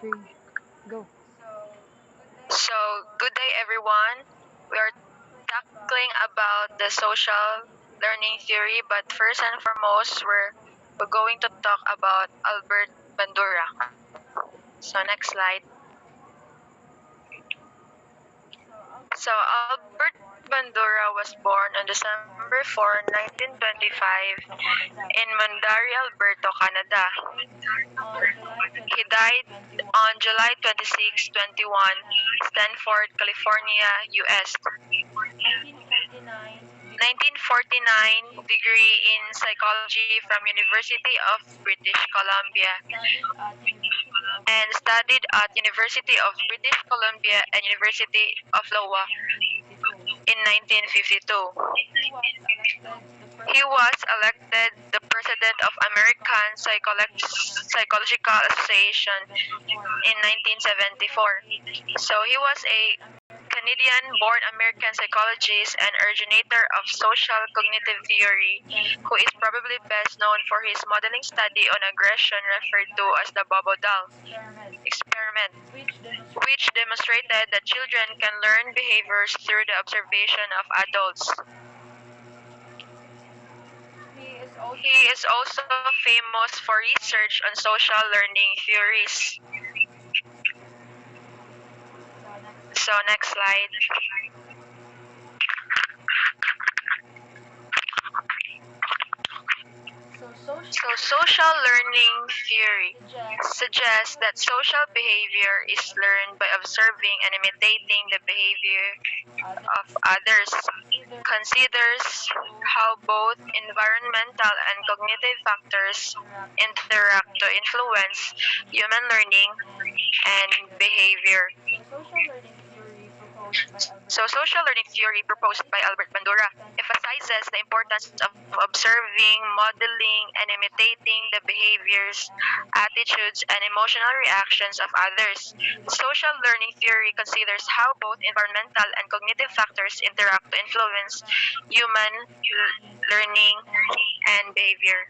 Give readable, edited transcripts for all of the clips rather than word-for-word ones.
Three, go. So, good day everyone. We are tackling about the social learning theory, but first and foremost, we're going to talk about Albert Bandura. So, next slide. So, Albert Bandura was born on December 4, 1925 in Mandari, Alberta, Canada. He died on July 26, 21, Stanford, California, US. 1949 degree in psychology from University of British Columbia and studied at University of British Columbia and University of Iowa in 1952. He was elected the president of American Psychological Association in 1974. So he was a Canadian-born American psychologist and originator of social cognitive theory, who is probably best known for his modeling study on aggression referred to as the Bobo doll experiment, which demonstrated that children can learn behaviors through the observation of adults. He is also famous for research on social learning theories. So next slide. So social learning theory suggests that social behavior is learned by observing and imitating the behavior of others. Considers how both environmental and cognitive factors interact to influence human learning and behavior. So, social learning theory proposed by Albert Bandura emphasizes the importance of observing, modeling, and imitating the behaviors, attitudes, and emotional reactions of others. Social learning theory considers how both environmental and cognitive factors interact to influence human learning and behavior.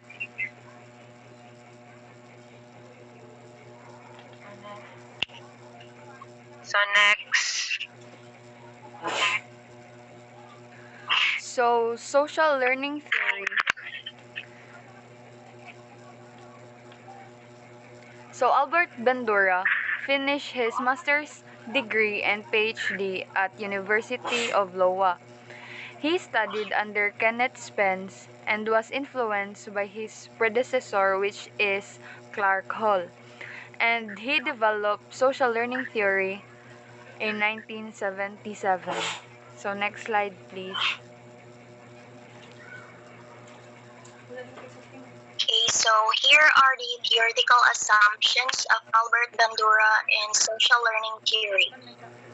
So, next. So, social learning theory. So, Albert Bandura finished his master's degree and PhD at University of Iowa. He studied under Kenneth Spence and was influenced by his predecessor, which is Clark Hall. And he developed social learning theory in 1977. So, next slide, please. Okay, so here are the theoretical assumptions of Albert Bandura in social learning theory.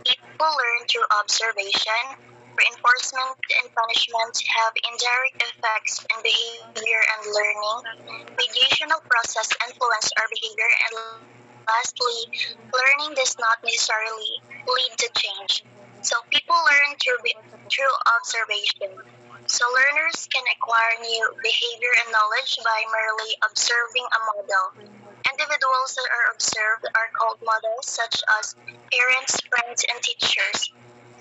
People learn through observation. Reinforcement and punishment have indirect effects on behavior and learning. Mediational process influence our behavior, and lastly, learning does not necessarily lead to change. So people learn through observation. So learners can acquire new behavior and knowledge by merely observing a model. Individuals that are observed are called models, such as parents, friends, and teachers.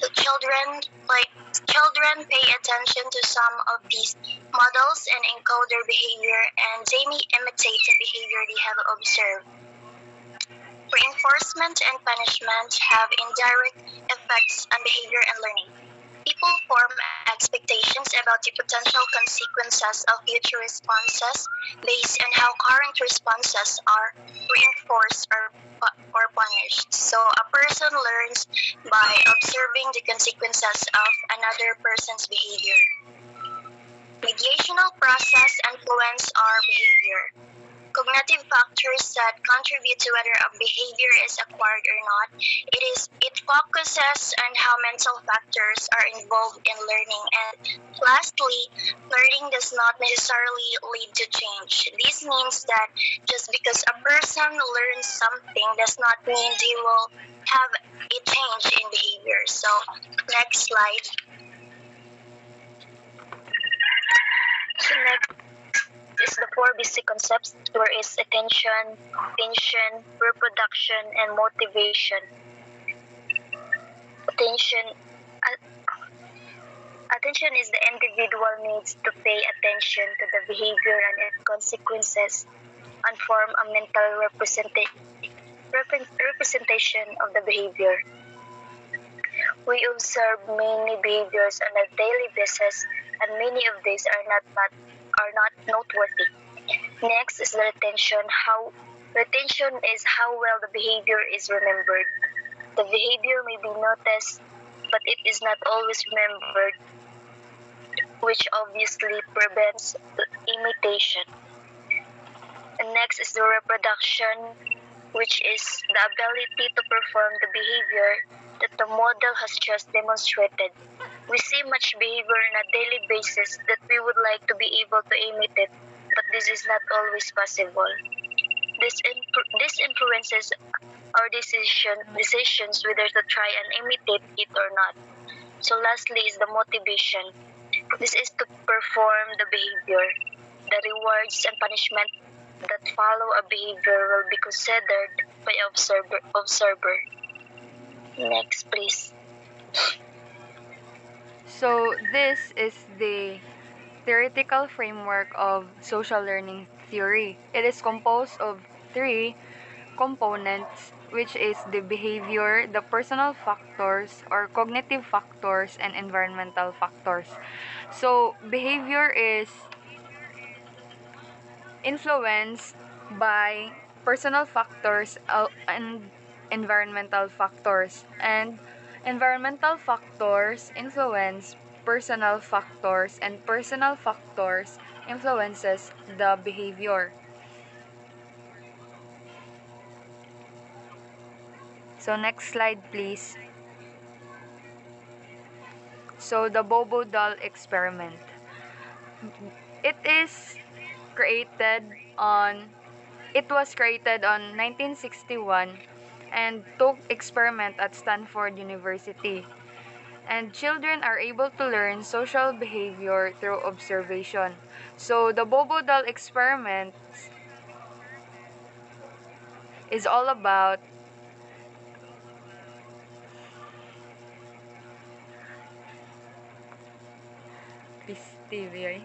So children pay attention to some of these models and encode their behavior, and they may imitate the behavior they have observed. Reinforcement and punishment have indirect effects on behavior and learning. People form expectations about the potential consequences of future responses based on how current responses are reinforced or punished. So a person learns by observing the consequences of another person's behavior. Mediational process influence our behavior. Cognitive factors that contribute to whether a behavior is acquired or not. It focuses on how mental factors are involved in learning. And lastly, learning does not necessarily lead to change. This means that just because a person learns something does not mean they will have a change in behavior. So, next slide. So is the four basic concepts, where is attention, reproduction, and motivation. Attention. Attention is the individual needs to pay attention to the behavior and its consequences and form a mental representation of the behavior. We observe many behaviors on a daily basis, and many of these are not noteworthy. Next is the retention. Retention is how well the behavior is remembered. The behavior may be noticed, but it is not always remembered, which obviously prevents imitation. And next is the reproduction, which is the ability to perform the behavior that the model has just demonstrated. We see much behavior on a daily basis that we would like to be able to imitate, but this is not always possible. This influences our decisions whether to try and imitate it or not. So lastly is the motivation. This is to perform the behavior. The rewards and punishment that follow a behavior will be considered by observer. Next, please. So this is the theoretical framework of social learning theory. It is composed of three components, which is the behavior, the personal factors or cognitive factors, and environmental factors. So behavior is influenced by personal factors and environmental factors, and environmental factors influence personal factors, and personal factors influences the behavior. So next slide please. So the Bobo doll experiment. It is created on It was created on 1961 and took experiment at Stanford University. And children are able to learn social behavior through observation. So the Bobo doll experiment is all about TV.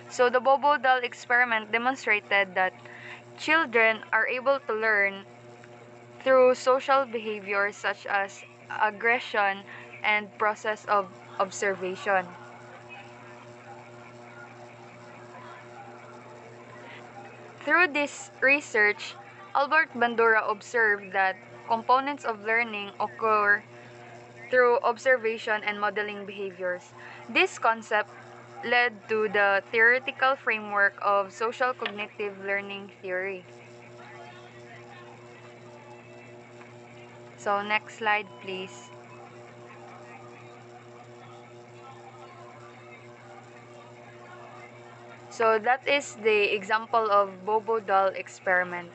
So the Bobo doll experiment demonstrated that children are able to learn through social behaviors such as aggression and process of observation. Through this research, Albert Bandura observed that components of learning occur through observation and modeling behaviors. This concept led to the theoretical framework of social cognitive learning theory. So next slide please. So that is the example of Bobo doll experiment.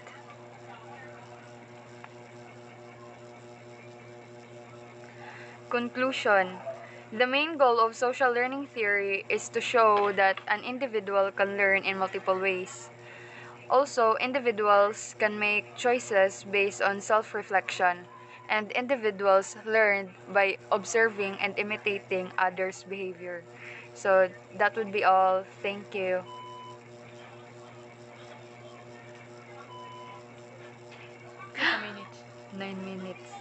Conclusion. The main goal of social learning theory is to show that an individual can learn in multiple ways. Also, individuals can make choices based on self-reflection, and individuals learn by observing and imitating others' behavior. So that would be all. Thank you. 9 minutes.